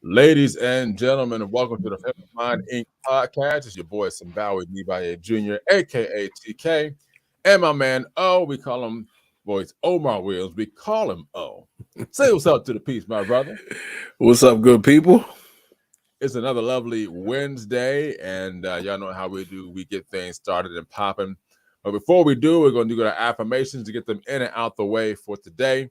Ladies and gentlemen, welcome to the Fifth Mind Inc. podcast. It's your boy Simbawi Nibaye Jr., aka TK, and my man O. We call him boys Omar Wills. We call him O. Say what's up to the peace, my brother. What's up, good people? It's another lovely Wednesday, and y'all know how we do. We get things started and popping. But before we do, we're going to do our affirmations to get them in and out the way for today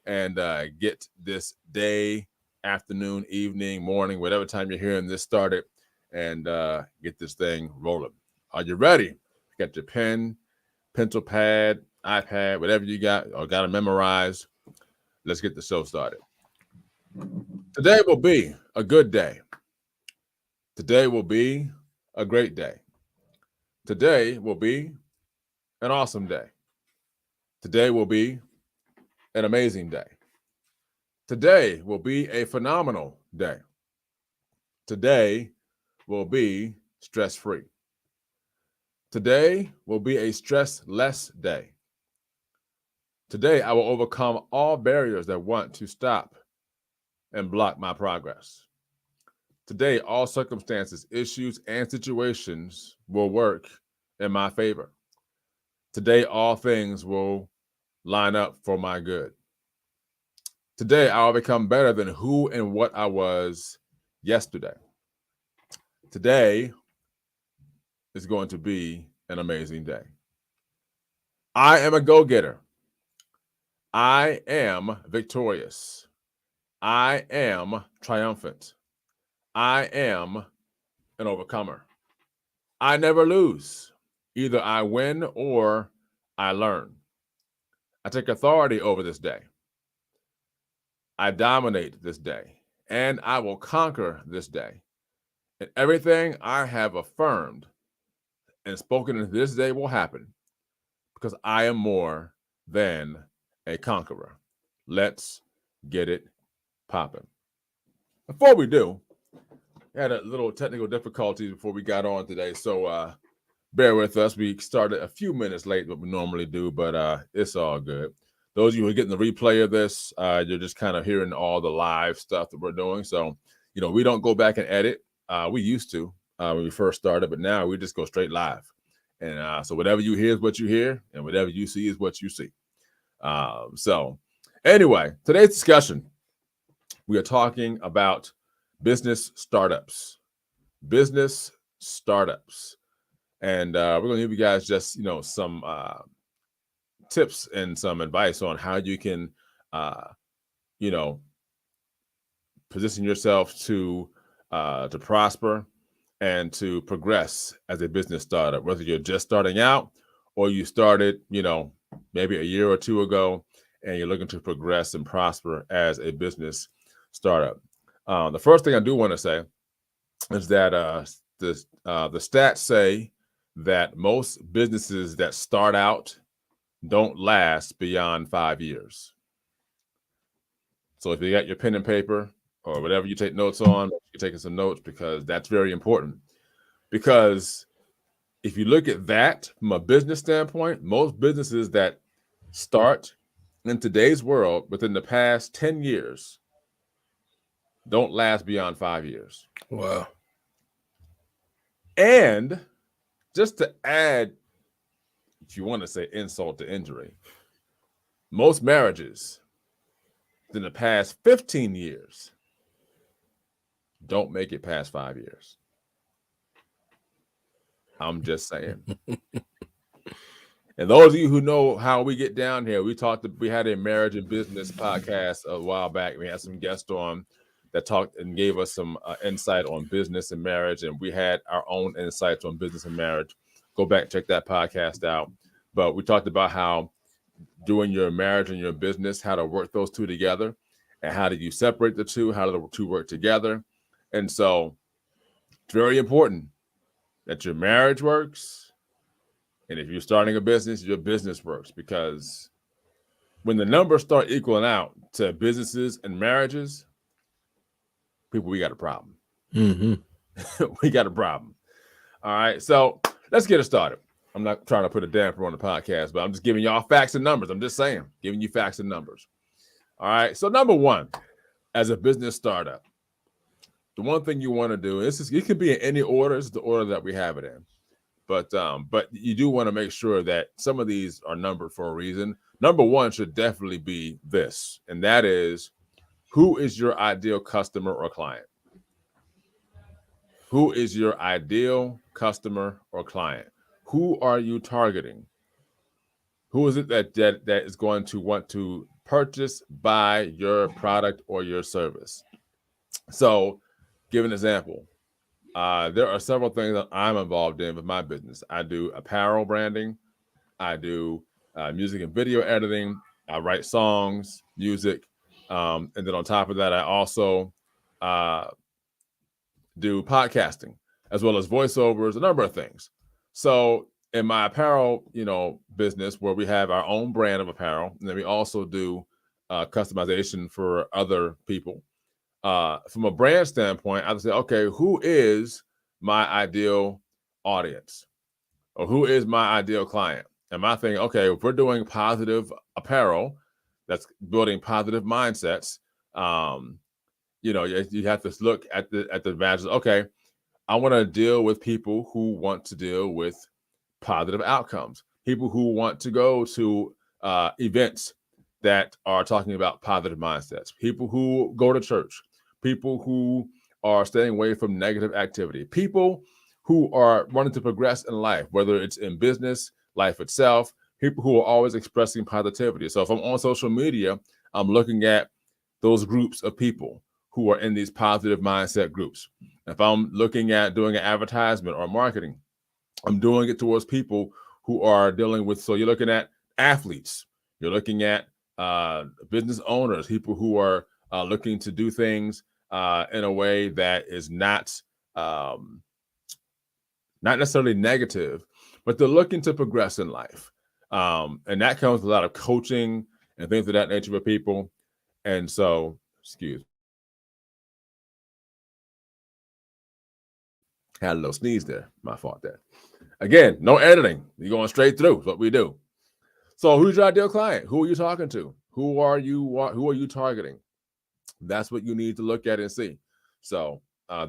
and get this day, afternoon, evening, morning, whatever time you're hearing this started, and get this thing rolling. Are you ready? Got your pen, pencil pad, iPad, whatever you got, or got to memorize. Let's get the show started. Today will be a good day. Today will be a great day. Today will be an awesome day. Today will be an amazing day. Today will be a phenomenal day. Today will be stress-free. Today will be a stress-less day. Today, I will overcome all barriers that want to stop and block my progress. Today, all circumstances, issues, and situations will work in my favor. Today, all things will line up for my good. Today, I will become better than who and what I was yesterday. Today is going to be an amazing day. I am a go-getter. I am victorious. I am triumphant. I am an overcomer. I never lose. Either I win or I learn. I take authority over this day. I dominate this day, and I will conquer this day. And everything I have affirmed and spoken in this day will happen because I am more than a conqueror. Let's get it popping. Before we do, we had a little technical difficulty before we got on today, so bear with us. We started a few minutes late what we normally do, but it's all good. Those of you who are getting the replay of this, you're just kind of hearing all the live stuff that we're doing. So, we don't go back and edit. We used to when we first started, but now we just go straight live. And so whatever you hear is what you hear, and whatever you see is what you see. So anyway, today's discussion, we are talking about business startups. Business startups. And we're going to give you guys just, some tips and some advice on how you can, position yourself to prosper and to progress as a business startup, whether you're just starting out or you started, maybe a year or two ago, and you're looking to progress and prosper as a business startup. The first thing I do want to say is that the stats say that most businesses that start out don't last beyond 5 years. So if you got your pen and paper or whatever you take notes on, you're taking some notes because that's very important. Because if you look at that from a business standpoint, most businesses that start in today's world within the past 10 years don't last beyond 5 years. Wow. And just to add, if you want to say insult to injury, most marriages in the past 15 years don't make it past 5 years. I'm just saying. And those of you who know how we get down here, we had a marriage and business podcast a while back. We had some guests on that talked and gave us some insight on business and marriage, and we had our own insights on business and marriage. Go back, check that podcast out. But we talked about how doing your marriage and your business, how to work those two together, and how do you separate the two, how do the two work together. And so it's very important that your marriage works. And if you're starting a business, your business works, because when the numbers start equaling out to businesses and marriages, people, we got a problem. Mm-hmm. We got a problem. All right. So let's get it started. I'm not trying to put a damper on the podcast, but I'm just giving y'all facts and numbers. I'm just saying, giving you facts and numbers. All right. So number one, as a business startup, the one thing you want to do is it can be in any order. It's the order that we have it in. But you do want to make sure that some of these are numbered for a reason. Number one should definitely be this, and that is, who is your ideal customer or client? Who is your ideal customer or client? Who are you targeting? Who is it that is going to want to purchase, buy your product or your service? So, give an example. There are several things that I'm involved in with my business. I do apparel branding. I do music and video editing. I write songs, music, and then on top of that, I also uh, do podcasting as well as voiceovers, a number of things. So in my apparel, business, where we have our own brand of apparel, and then we also do customization for other people. From a brand standpoint, I would say, okay, who is my ideal audience, or who is my ideal client? And my thing, okay, if we're doing positive apparel, that's building positive mindsets. You have to look at the badges. Okay, I want to deal with people who want to deal with positive outcomes, people who want to go to events that are talking about positive mindsets, people who go to church, people who are staying away from negative activity, people who are wanting to progress in life, whether it's in business, life itself, people who are always expressing positivity. So if I'm on social media, I'm looking at those groups of people who are in these positive mindset groups. If I'm looking at doing an advertisement or marketing, I'm doing it towards people who are dealing with, so you're looking at athletes, you're looking at business owners, people who are looking to do things in a way that is not necessarily negative, but they're looking to progress in life. And that comes with a lot of coaching and things of that nature for people. And so, excuse me. Had a little sneeze there. My fault there. Again, no editing. You're going straight through. What we do. So, who's your ideal client? Who are you talking to? Who are you targeting? That's what you need to look at and see. So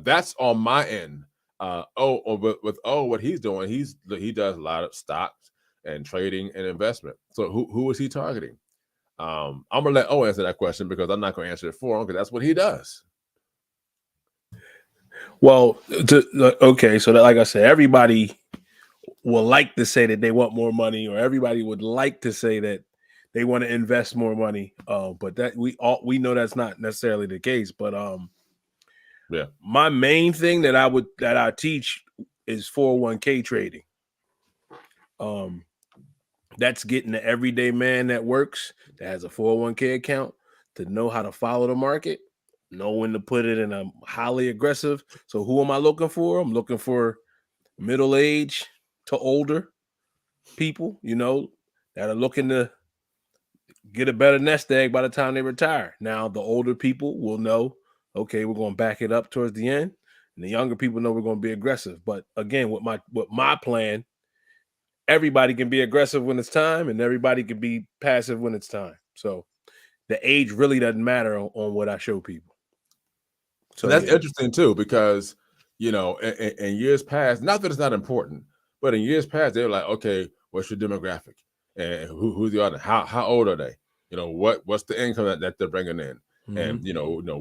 that's on my end. What he's doing, he does a lot of stocks and trading and investment. So who is he targeting? I'm gonna let O answer that question because I'm not gonna answer it for him because that's what he does. Well, okay, so that, like I said, everybody will like to say that they want more money, or everybody would like to say that they want to invest more money. But that we know that's not necessarily the case. But yeah, my main thing that I teach is 401k trading. That's getting the everyday man that works, that has a 401k account, to know how to follow the market, know when to put it in a highly aggressive. So who am I looking for? I'm looking for middle age to older people, that are looking to get a better nest egg by the time they retire. Now, the older people will know, okay, we're going to back it up towards the end. And the younger people know we're going to be aggressive. But again, with my plan, everybody can be aggressive when it's time, and everybody can be passive when it's time. So the age really doesn't matter on what I show people. So that's interesting too, because in years past, not that it's not important, but in years past, they were like, okay, what's your demographic, and who's the audience? How old are they? What's the income that they're bringing in, and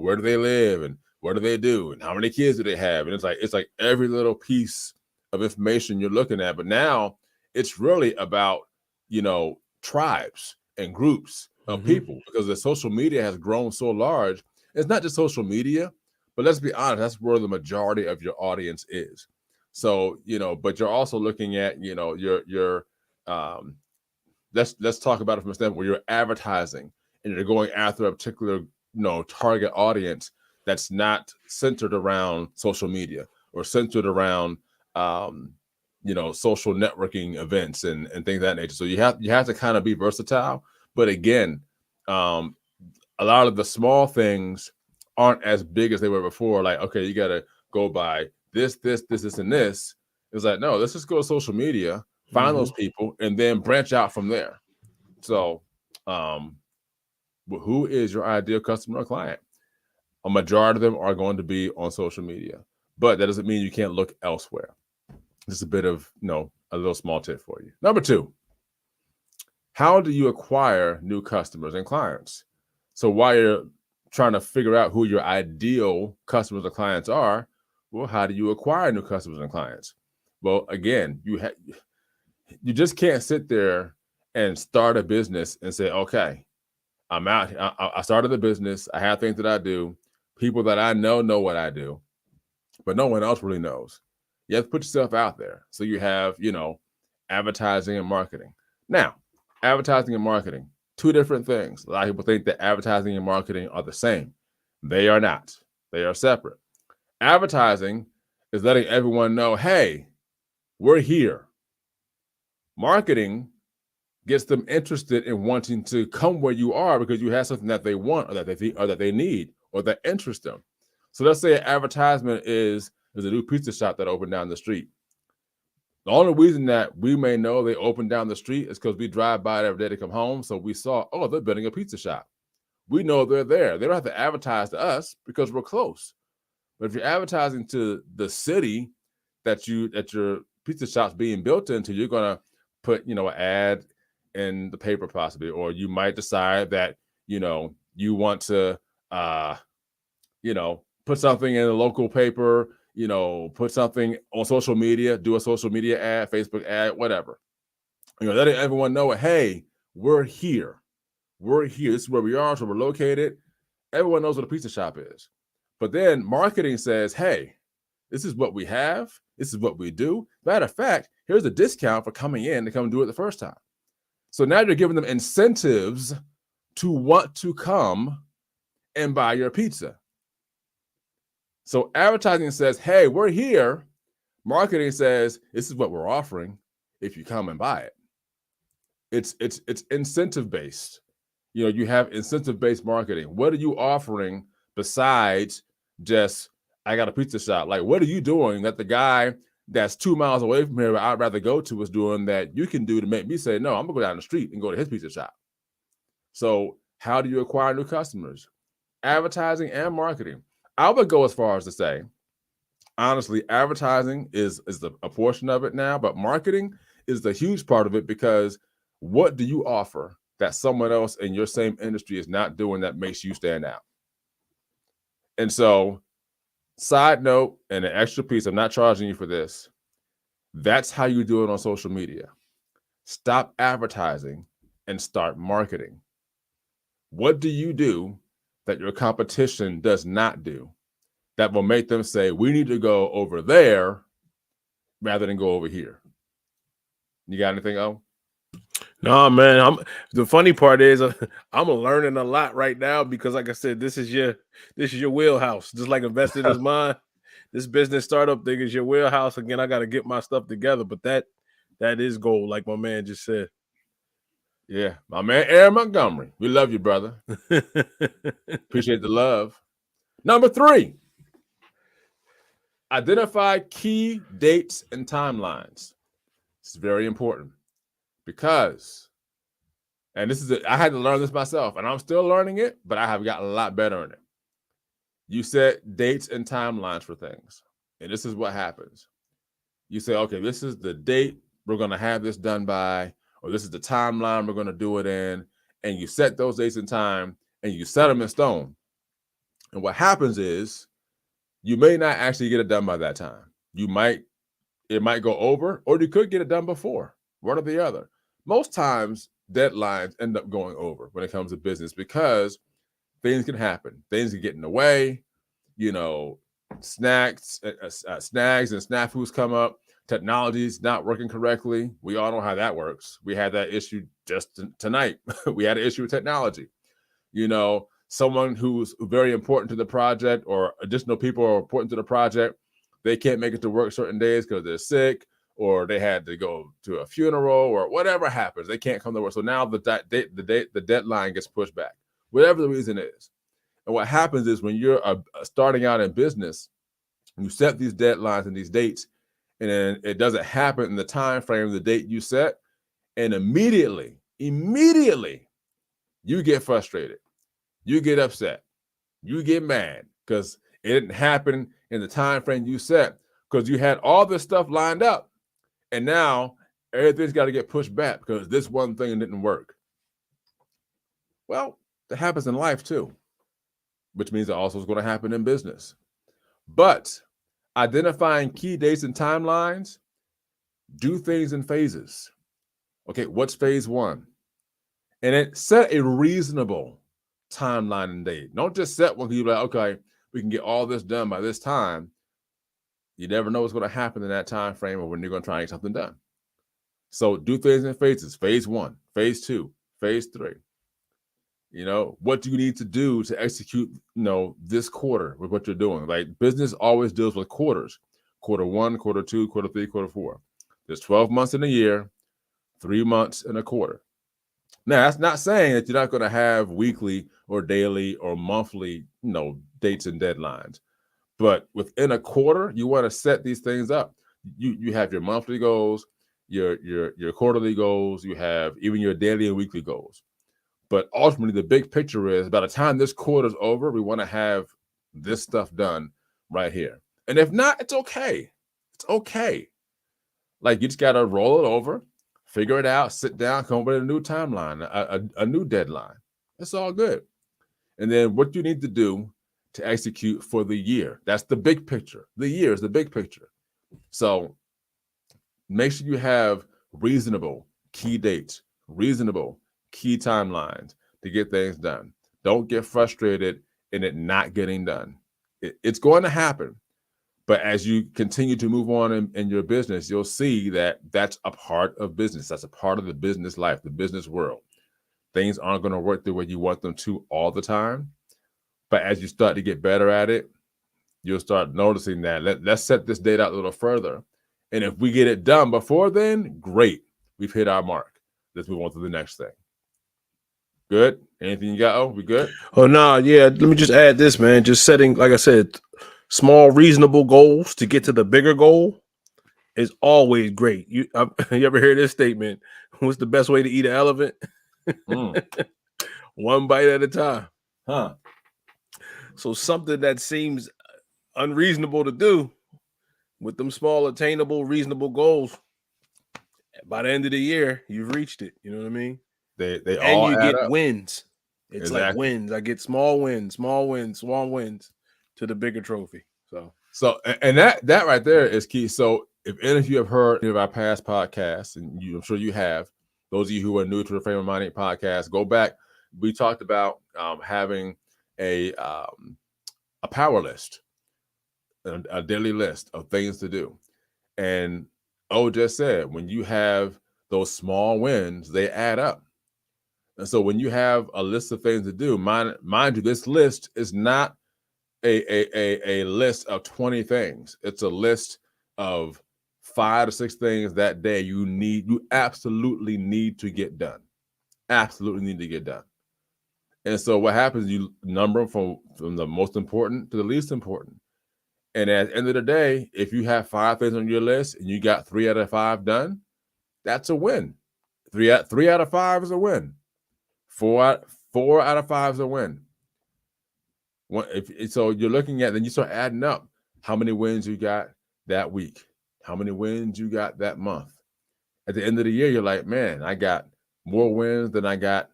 where do they live, and what do they do, and how many kids do they have? And it's like every little piece of information you're looking at. But now it's really about tribes and groups of people, because the social media has grown so large. It's not just social media, but let's be honest, that's where the majority of your audience is. So, but you're also looking at, your let's talk about it from a standpoint where you're advertising and you're going after a particular, target audience that's not centered around social media or centered around social networking events and things of that nature. So you have to kind of be versatile. But again, a lot of the small things aren't as big as they were before. Like, okay, you got to go by this, and this. It's like, no, let's just go to social media, find those people, and then branch out from there. So, who is your ideal customer or client? A majority of them are going to be on social media, but that doesn't mean you can't look elsewhere. Just a bit of, a little small tip for you. Number 2, how do you acquire new customers and clients? So while you're trying to figure out who your ideal customers and clients are, well, how do you acquire new customers and clients? Well, again, you just can't sit there and start a business and say, okay, I'm out. I started the business. I have things that I do. People that I know what I do, but no one else really knows. You have to put yourself out there. So you have, advertising and marketing. Now, advertising and marketing, 2 different things. A lot of people think that advertising and marketing are the same. They are not. They are separate. Advertising is letting everyone know, hey, we're here. Marketing gets them interested in wanting to come where you are because you have something that they want or that they need or that interests them. So let's say an advertisement is a new pizza shop that opened down the street. The only reason that we may know they opened down the street is because we drive by it every day to come home. So we saw, oh, they're building a pizza shop. We know they're there. They don't have to advertise to us because we're close. But if you're advertising to the city that your pizza shop's being built into, you're gonna put, an ad in the paper possibly, or you might decide that, you want to put something in the local paper, put something on social media, do a social media ad, Facebook ad, whatever. Letting everyone know, hey, we're here. We're here. This is where we are. So we're located. Everyone knows what a pizza shop is. But then marketing says, hey, this is what we have. This is what we do. Matter of fact, here's a discount for coming in to come do it the first time. So now you're giving them incentives to want to come and buy your pizza. So advertising says, hey, we're here. Marketing says, this is what we're offering if you come and buy it. It's incentive based. You have incentive based marketing. What are you offering besides just, I got a pizza shop? Like, what are you doing that the guy that's 2 miles away from here I'd rather go to is doing that you can do to make me say, no, I'm gonna go down the street and go to his pizza shop? So how do you acquire new customers? Advertising and marketing. I would go as far as to say, honestly, advertising is a portion of it now, but marketing is the huge part of it, because what do you offer that someone else in your same industry is not doing that makes you stand out? And so, side note, and an extra piece, I'm not charging you for this. That's how you do it on social media. Stop advertising and start marketing. What do you do that your competition does not do that will make them say, we need to go over there rather than go over here? You got anything, O? No, man. The funny part is I'm learning a lot right now because, like I said, this is your wheelhouse. Just like invested is mine. This business startup thing is your wheelhouse. Again, I got to get my stuff together, but that is gold, like my man just said. Yeah, my man Aaron Montgomery. We love you, brother. Appreciate the love. Number 3, identify key dates and timelines. It's very important because, and I had to learn this myself, and I'm still learning it, but I have gotten a lot better in it. You set dates and timelines for things, and this is what happens. You say, okay, this is the date we're going to have this done by, or this is the timeline we're going to do it in, and you set those dates and time, and you set them in stone. And what happens is you may not actually get it done by that time. It might go over, or you could get it done before, one or the other. Most times, deadlines end up going over when it comes to business because things can happen. Things can get in the way. Snags and snafus come up. Technology's not working correctly. We all know how that works. We had that issue just tonight. We had an issue with technology. Someone who's very important to the project, or additional people are important to the project, they can't make it to work certain days because they're sick, or they had to go to a funeral, or whatever happens. They can't come to work. So now the deadline gets pushed back, whatever the reason is. And what happens is when you're starting out in business, you set these deadlines and these dates, and then it doesn't happen in the time frame, the date you set, and immediately, you get frustrated. You get upset. You get mad. because it didn't happen in the time frame you set because you had all this stuff lined up, and now everything's got to get pushed back because this one thing didn't work. Well, that happens in life too, which means it also is going to happen in business. But identifying key dates and timelines, do things in phases. Okay, what's phase one? And it set a reasonable timeline and date. Don't just set one. You're like, okay, we can get all this done by this time. You never know what's going to happen in that time frame or when you're going to try and get something done. So do things in phases. Phase one, phase two, phase three. What do you need to do to execute, this quarter with what you're doing? Like business always deals with quarters. Quarter one, quarter two, quarter three, quarter four. There's 12 months in a year, 3 months in a quarter. Now, that's not saying that you're not going to have weekly or daily or monthly, dates and deadlines. But within a quarter, you want to set these things up. You have your monthly goals, your quarterly goals, you have even your daily and weekly goals. But ultimately, the big picture is by the time this quarter's over, we want to have this stuff done right here. And if not, it's okay. It's okay. Like you just got to roll it over, figure it out, sit down, come up with a new timeline, a new deadline. It's all good. And then what you need to do to execute for the year. That's the big picture. The year is the big picture. So make sure you have reasonable key dates, reasonable key timelines to get things done. Don't get frustrated in it not getting done. It's going to happen. But as you continue to move on in your business, you'll see that that's a part of business. That's a part of the business life, the business world. Things aren't going to work the way you want them to all the time. But as you start to get better at it, you'll start noticing that let's set this date out a little further. And if we get it done before then, great. We've hit our mark. Let's move on to the next thing. Good? Anything you got? Oh, we good? Oh, no, yeah. Let me just add this, man. Just setting, like I said, small, reasonable goals to get to the bigger goal is always great. You ever hear this statement? What's the best way to eat an elephant? One bite at a time. Huh. So something that seems unreasonable to do with them small, attainable, reasonable goals, by the end of the year, you've reached it. You know what I mean? They And all you add get up. wins. It's Exactly. like wins. I get small wins to the bigger trophy. So and that right there is key. So if any of you have heard any of our past podcasts, and I'm sure you have, those of you who are new to the Frame of Mind podcast, go back. We talked about having a power list, a daily list of things to do. And just said, when you have those small wins, they add up. And so when you have a list of things to do, mind you, this list is not a list of 20 things. It's a list of 5 to 6 things that day you absolutely need to get done. Absolutely need to get done. And so what happens, you number them from the most important to the least important. And at the end of the day, if you have 5 things on your list and you got 3 out of 5 done, that's a win. 3 out of 5 is a win. 4 out of 5 is a win. So you're looking at, then you start adding up how many wins you got that week, how many wins you got that month. At the end of the year, you're like, man, I got more wins than I got.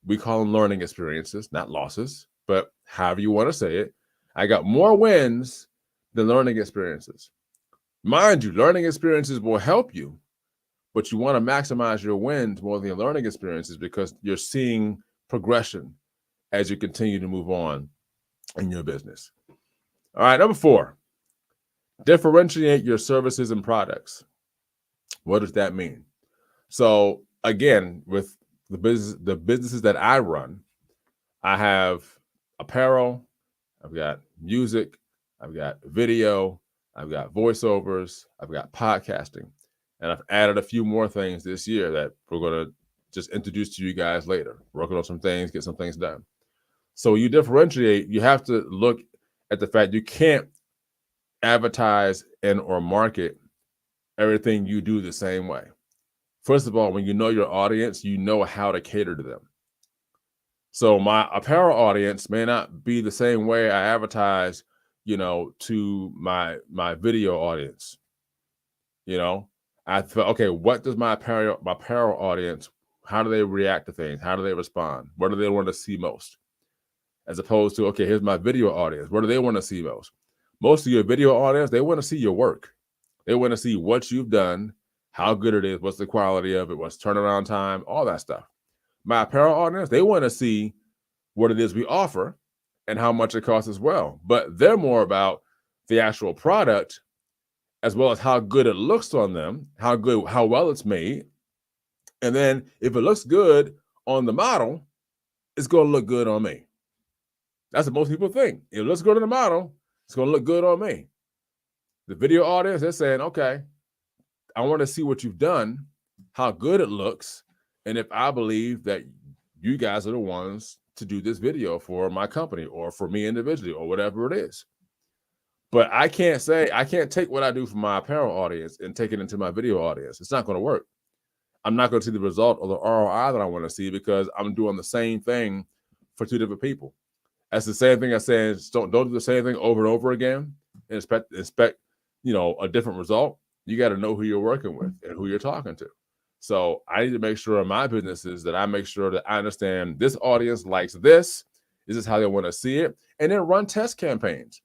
We call them learning experiences, not losses, but however you want to say it. I got more wins than learning experiences. Mind you, learning experiences will help you, but you want to maximize your wins more than your learning experiences because you're seeing progression as you continue to move on in your business. All right, number 4, differentiate your services and products. What does that mean? So again, with the businesses that I run, I have apparel, I've got music, I've got video, I've got voiceovers, I've got podcasting, and I've added a few more things this year that we're going to just introduce to you guys later. Working on some things, get some things done. So you differentiate, you have to look at the fact you can't advertise and or market everything you do the same way. First of all, when you know your audience, you know how to cater to them. So my apparel audience may not be the same way I advertise, to my video audience. I thought, okay, what does my apparel audience, how do they react to things? How do they respond? What do they want to see most? As opposed to, okay, here's my video audience. What do they want to see most? Most of your video audience, they want to see your work. They want to see what you've done, how good it is, what's the quality of it, what's turnaround time, all that stuff. My apparel audience, they want to see what it is we offer and how much it costs as well. But they're more about the actual product as well as how good it looks on them, how well it's made. And then if it looks good on the model, it's going to look good on me. That's what most people think. If it looks good on the model, it's going to look good on me. The video audience, they're saying, okay, I want to see what you've done, how good it looks, and if I believe that you guys are the ones to do this video for my company or for me individually or whatever it is. But I can't take what I do for my apparel audience and take it into my video audience. It's not going to work. I'm not going to see the result or the ROI that I want to see because I'm doing the same thing for two different people. That's the same thing I said. Don't do the same thing over and over again and expect a different result. You got to know who you're working with and who you're talking to. So I need to make sure in my businesses that I make sure that I understand this audience likes this. This is how they want to see it. And then run test campaigns.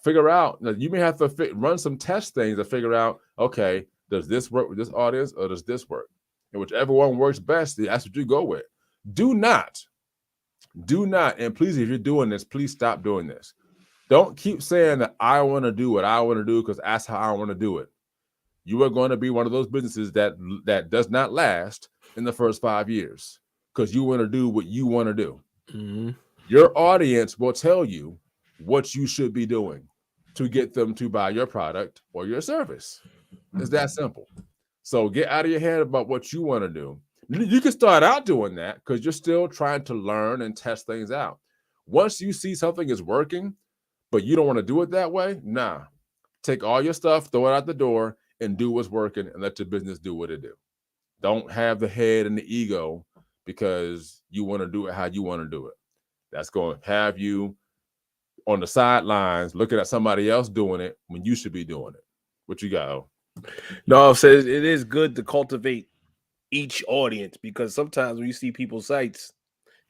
Figure out, you may have to run some test things to figure out, okay, does this work with this audience or does this work? And whichever one works best, that's what you go with. Do not, and please, if you're doing this, please stop doing this. Don't keep saying that I want to do what I want to do because that's how I want to do it. You are going to be one of those businesses that does not last in the first 5 years because you want to do what you want to do. Mm-hmm. Your audience will tell you what you should be doing to get them to buy your product or your service. It's that simple. So get out of your head about what you want to do. You can start out doing that because you're still trying to learn and test things out. Once you see something is working, but you don't want to do it that way, nah. Take all your stuff, throw it out the door, and do what's working and let your business do what it do. Don't have the head and the ego because you want to do it how you want to do it. That's going to have you on the sidelines looking at somebody else doing it when you should be doing it. What you got? No, it says it is good to cultivate each audience because sometimes when you see people's sites,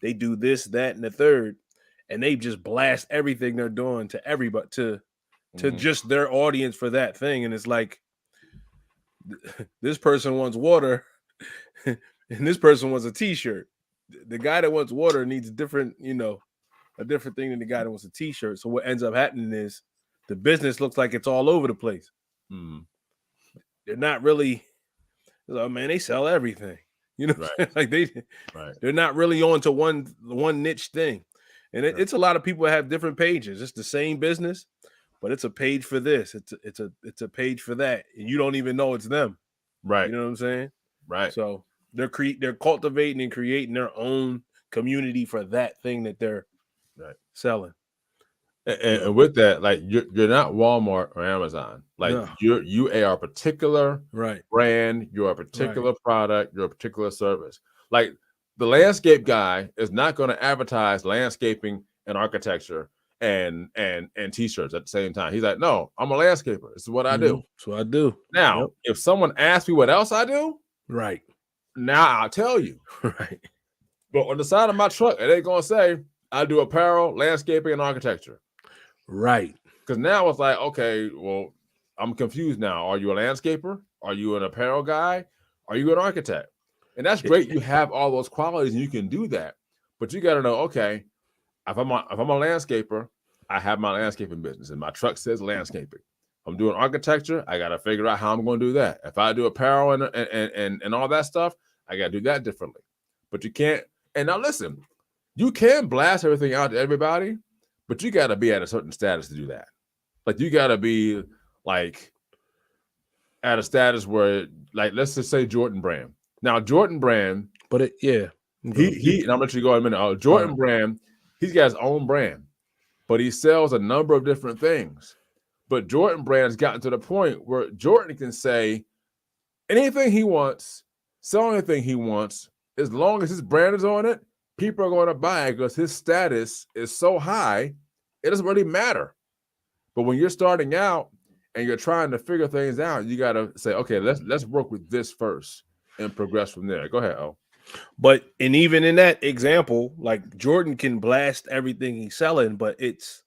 they do this, that, and the third, and they just blast everything they're doing to everybody to just their audience for that thing. And it's like, this person wants water and this person wants a t-shirt. The guy that wants water needs a different thing than the guy that wants a t-shirt. So what ends up happening is the business looks like it's all over the place. Mm-hmm. They're not really, they sell everything. Right. Like they're not really on to one niche thing. And it's a lot of people that have different pages. It's the same business, but it's a page for this. It's a page for that, and you don't even know it's them. Right. You know what I'm saying? Right. So they're cultivating and creating their own community for that thing that they're selling. And with that, like you're not Walmart or Amazon. Like you are a particular brand, you're a particular product, you're a particular service. Like the landscape guy is not going to advertise landscaping and architecture and t-shirts at the same time. He's like, no, I'm a landscaper. This is what I do. That's what I do. Now, if someone asks me what else I do, now I'll tell you. But on the side of my truck, it ain't gonna say I do apparel, landscaping, and architecture. Because now it's like, okay, well, I'm confused now. Are you a landscaper? Are you an apparel guy? Are you an architect? And that's great. You have all those qualities and you can do that. But you got to know, okay, if I'm a landscaper, I have my landscaping business and my truck says landscaping. I'm doing architecture. I got to figure out how I'm going to do that. If I do apparel and all that stuff, I got to do that differently. But you can't. And now listen, you can blast everything out to everybody, but you got to be at a certain status to do that. Like you got to be like at a status where, like, let's just say Jordan Brand. Now Jordan Brand, but and I'm let you go in a minute. Jordan Brand, he's got his own brand, but he sells a number of different things. But Jordan Brand has gotten to the point where Jordan can say anything he wants, sell anything he wants, as long as his brand is on it, people are going to buy because his status is so high, it doesn't really matter. But when you're starting out and you're trying to figure things out, you got to say, okay, let's work with this first and progress from there. Go ahead, O. But and even in that example, like Jordan can blast everything he's selling, but it's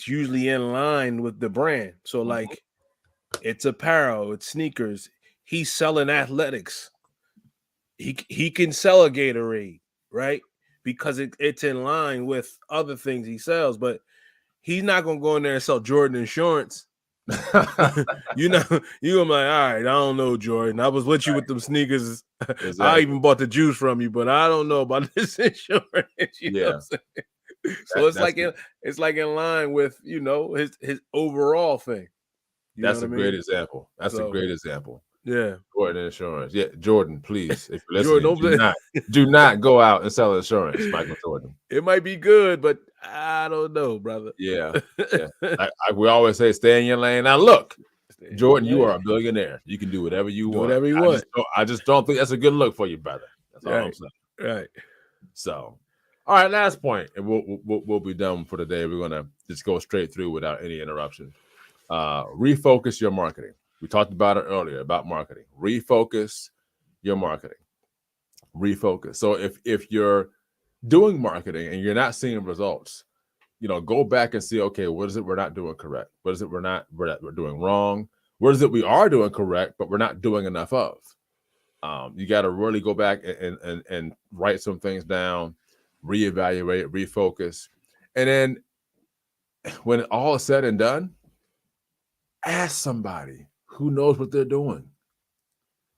usually in line with the brand. So Mhm. like it's apparel, it's sneakers. He's selling athletics. He can sell a Gatorade, right? Because it's in line with other things he sells, but he's not gonna go in there and sell Jordan insurance. You know, you gonna be like, all right, I don't know, Jordan. I was with you with them sneakers. I Exactly. even bought the juice from you, but I don't know about this insurance. You know what Yeah, I'm saying? So that's it's like in line with his overall thing. You know that's what a I great mean? example. That's a So great example. yeah, Jordan Insurance. Yeah, Jordan, please, if you're Jordan, listening, don't play. do not go out and sell insurance, Michael Jordan. It might be good, but I don't know, brother. Yeah, yeah. We always say, stay in your lane. Now, look, Stay in your Jordan, you are lane. a billionaire. You can do whatever you Do want. whatever you want. I just don't think that's a good look for you, brother. That's all I'm Right. saying. Right. So, all right, last point, and we'll be done for today. We're gonna just go straight through without any interruption. Refocus your marketing. We talked about it earlier about marketing. Refocus your marketing. Refocus. So if you're doing marketing and you're not seeing results, go back and see, okay, what is it we're not doing correct? What is it we're doing wrong? What is it we are doing correct, but we're not doing enough of? You got to really go back and write some things down, reevaluate, refocus, and then when all is said and done, ask somebody who knows what they're doing,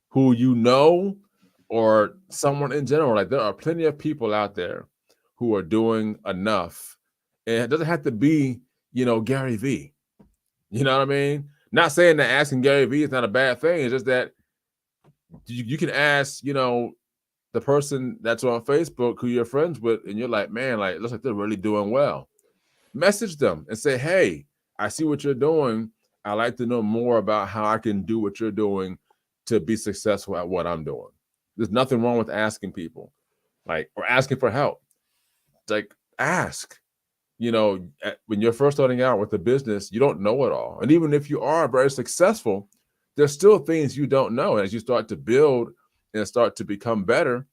who you know, or someone in general. Like there are plenty of people out there who are doing enough, and it doesn't have to be, Gary V. You know what I mean? Not saying that asking Gary V is not a bad thing. It's just that you can ask, the person that's on Facebook who you're friends with, and you're like, man, like, it looks like they're really doing well. Message them and say, hey, I see what you're doing. I'd like to know more about how I can do what you're doing to be successful at what I'm doing. There's nothing wrong with asking people, like, or asking for help. It's like, ask. When you're first starting out with a business, you don't know it all. And even if you are very successful, there's still things you don't know. And as you start to build and start to become better,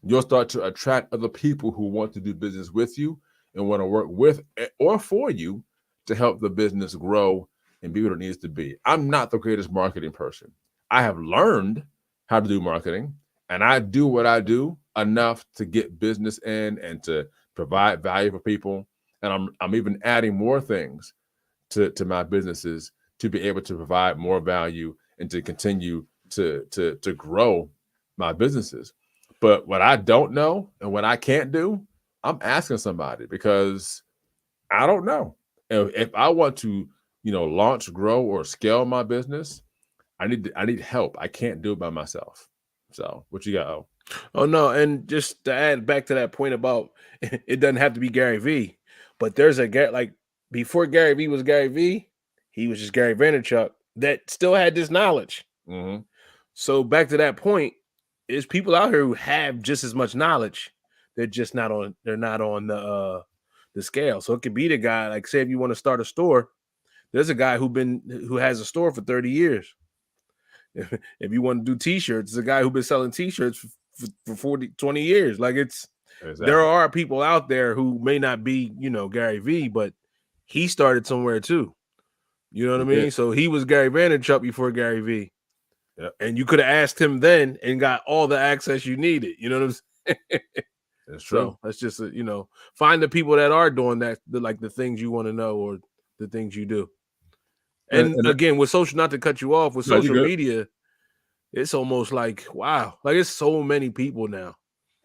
you'll start to attract other people who want to do business with you and want to work with or for you to help the business grow and be what it needs to be. I'm not the greatest marketing person. I have learned how to do marketing, and I do what I do enough to get business in and to provide value for people. And I'm even adding more things to my businesses to be able to provide more value and to continue to grow my businesses. But what I don't know and what I can't do, I'm asking somebody because I don't know. If I want to, launch, grow, or scale my business, I need help. I can't do it by myself. So what you got? Oh, Oh no, and just to add back to that point about it doesn't have to be Gary V, but there's like before Gary V was Gary V, he was just Gary Vaynerchuk that still had this knowledge. mm-hmm. So back to that point, is people out here who have just as much knowledge. They're just not on. They're not on the scale. So it could be the guy. Like say if you want to start a store, there's a guy who has a store for 30 years. If you want to do t-shirts, it's a guy who's been selling t-shirts for 40, 20 years. Like there Exactly. are people out there who may not be, Gary V, but he started somewhere too. You know what He I did. mean? So he was Gary Vaynerchuk before Gary V. Yep. And you could have asked him then and got all the access you needed. You know what I'm saying? It's true. So that's just find the people that are doing that, like the things you want to know or the things you do. And And again, with social, not to cut you off, with no, you social good. media, it's almost like wow, like it's so many people now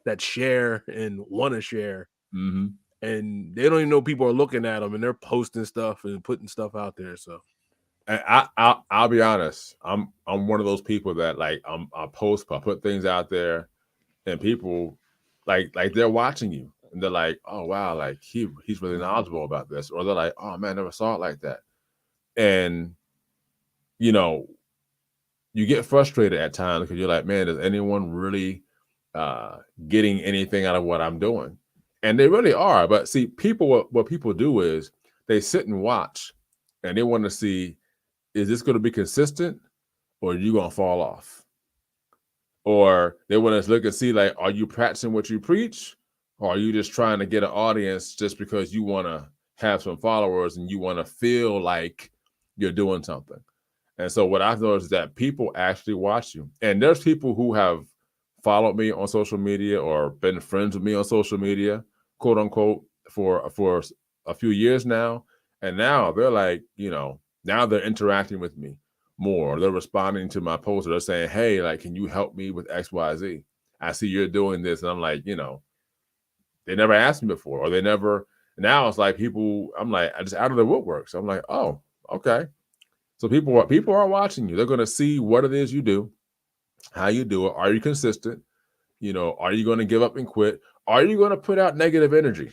that share and want to share, Mm-hmm. and they don't even know people are looking at them, and they're posting stuff and putting stuff out there. So And I'll be honest. I'm one of those people that like I post, I put things out there, and people like they're watching you, and they're like, oh wow, like he's really knowledgeable about this, or they're like, oh man, I never saw it like that, and you know you get frustrated at times because you're like, man, does anyone really getting anything out of what I'm doing. And they really are. But see, people, what people do is they sit and watch and they want to see, is this going to be consistent or are you going to fall off? Or they want to look and see, like, are you practicing what you preach? Or are you just trying to get an audience just because you want to have some followers and you want to feel like you're doing something? And so what I've noticed is that people actually watch you. And there's people who have followed me on social media or been friends with me on social media, quote unquote, for a few years now. And now they're like, now they're interacting with me more. They're responding to my posts. They're saying, hey, like, can you help me with XYZ? I see you're doing this. And I'm like, they never asked me before, or they never. Now it's like people, I'm like, I just out of the woodwork. So I'm like, oh, okay. So people are watching you. They're going to see what it is you do, how you do it. Are you consistent? Are you going to give up and quit? Are you going to put out negative energy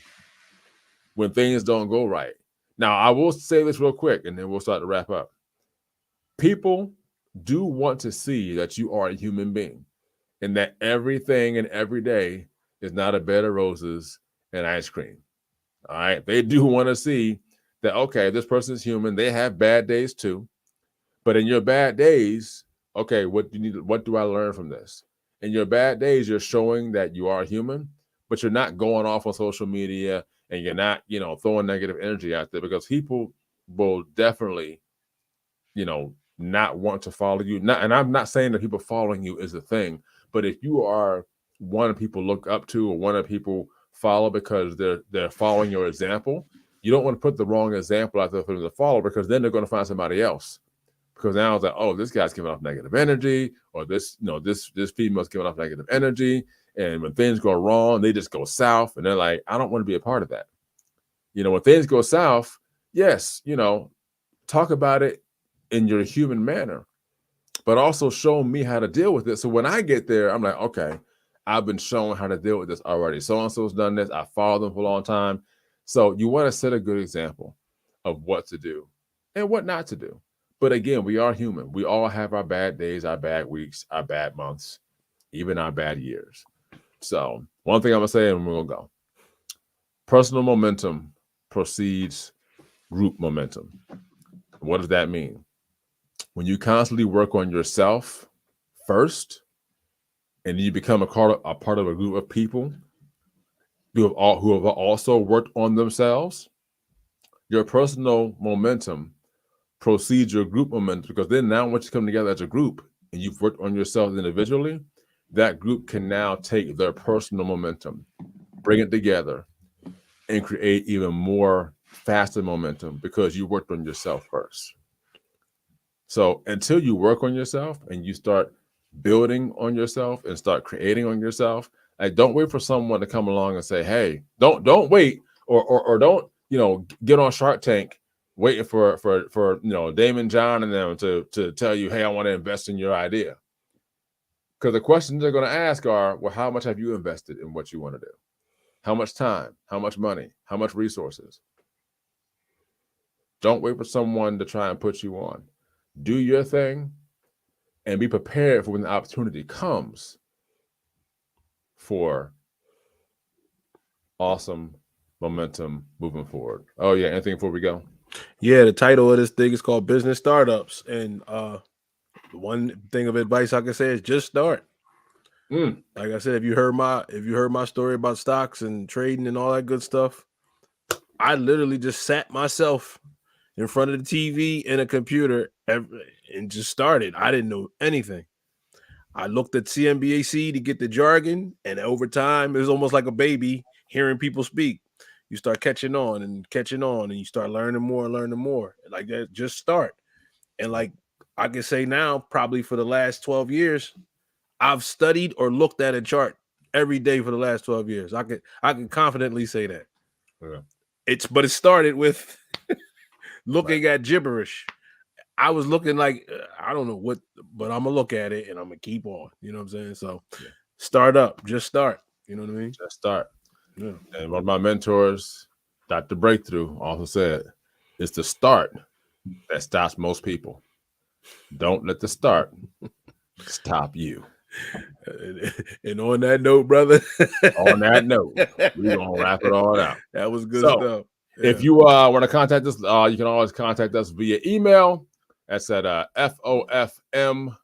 when things don't go right? Now, I will say this real quick, and then we'll start to wrap up. People do want to see that you are a human being and that everything and every day is not a bed of roses and ice cream. All right. They do want to see that, okay, this person's human. They have bad days too. But in your bad days, okay, what do I learn from this? In your bad days, you're showing that you are human, but you're not going off on social media and you're not, throwing negative energy out there, because people will definitely, not want to follow you. And I'm not saying that people following you is a thing, but if you are one people look up to or one of people follow because they're following your example, you don't want to put the wrong example out there for them to follow, because then they're going to find somebody else. Because now it's like, oh, this guy's giving off negative energy, or this female's giving off negative energy, and when things go wrong, they just go south, and they're like, I don't want to be a part of that. When things go south, yes, talk about it in your human manner, but also show me how to deal with it. So when I get there, I'm like, okay, I've been shown how to deal with this already. So and so's done this. I followed them for a long time. So you want to set a good example of what to do and what not to do. But again, we are human. We all have our bad days, our bad weeks, our bad months, even our bad years. So one thing I'm gonna say, and we're gonna go. Personal momentum precedes group momentum. What does that mean? When you constantly work on yourself first, and you become a part of a group of people who have also worked on themselves, your personal momentum precedes your group momentum, because then now once you come together as a group and you've worked on yourself individually, that group can now take their personal momentum, bring it together, and create even more faster momentum because you worked on yourself first. So until you work on yourself and you start building on yourself and start creating on yourself, like, don't wait for someone to come along and say, hey, don't wait, or don't, get on Shark Tank waiting for Damon John and them to tell you, hey, I want to invest in your idea. Because the questions they're going to ask are, well, how much have you invested in what you want to do? How much time? How much money? How much resources? Don't wait for someone to try and put you on. Do your thing and be prepared for when the opportunity comes for awesome momentum moving forward. Oh yeah, anything before we go? Yeah, the title of this thing is called Business Startups, and one thing of advice I can say is just start. Like I said, if you heard my story about stocks and trading and all that good stuff, I literally just sat myself in front of the TV and a computer and just started. I didn't know anything. I looked at CNBAC to get the jargon, and over time, it was almost like a baby hearing people speak. You start catching on, and you start learning more and learning more. Like that, just start. And like I can say now, probably for the last 12 years, I've studied or looked at a chart every day for the last 12 years. I can confidently say that. Yeah. But it started with looking at gibberish. I was looking like I don't know what, but I'm gonna look at it and I'm gonna keep on. You know what I'm saying? So start up, just start. You know what I mean? Just start. Yeah. And one of my mentors, Dr. Breakthrough, also said, it's the start that stops most people. Don't let the start stop you. And on that note, brother. On that note, we're gonna wrap it all out. That was good So, stuff. if you want to contact us, you can always contact us via email. That's at FOFM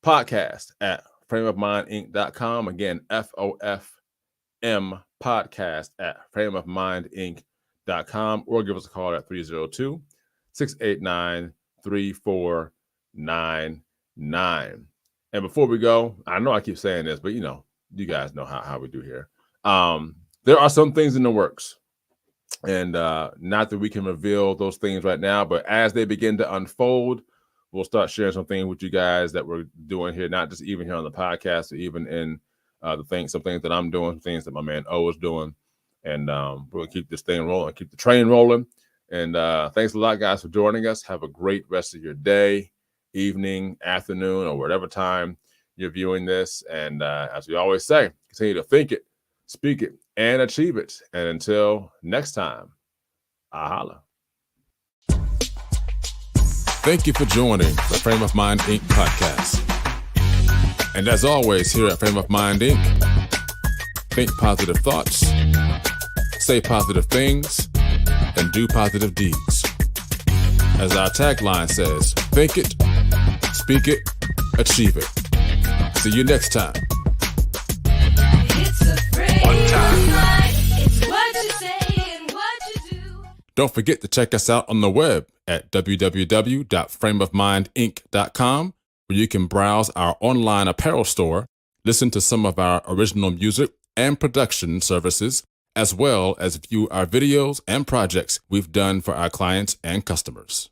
podcast at frameofmindinc.com. Again, FOFM podcast at frameofmindinc.com, or give us a call at 302-689-3499. And before we go, I know I keep saying this, but you guys know how we do here. There are some things in the works. And not that we can reveal those things right now, but as they begin to unfold, we'll start sharing some things with you guys that we're doing here, not just even here on the podcast, or even in some things that I'm doing, things that my man O is doing. And we're going to keep this thing rolling, keep the train rolling. And thanks a lot, guys, for joining us. Have a great rest of your day, evening, afternoon, or whatever time you're viewing this. And as we always say, continue to think it, speak it, and achieve it. And until next time, I holla. Thank you for joining the Frame of Mind Inc. podcast. And as always, here at Frame of Mind Inc., think positive thoughts, say positive things, and do positive deeds. As our tagline says, think it, speak it, achieve it. See you next time. It's a frame of mind. It's what you say and what you do. Don't forget to check us out on the web at www.frameofmindinc.com, where you can browse our online apparel store, listen to some of our original music and production services, as well as view our videos and projects we've done for our clients and customers.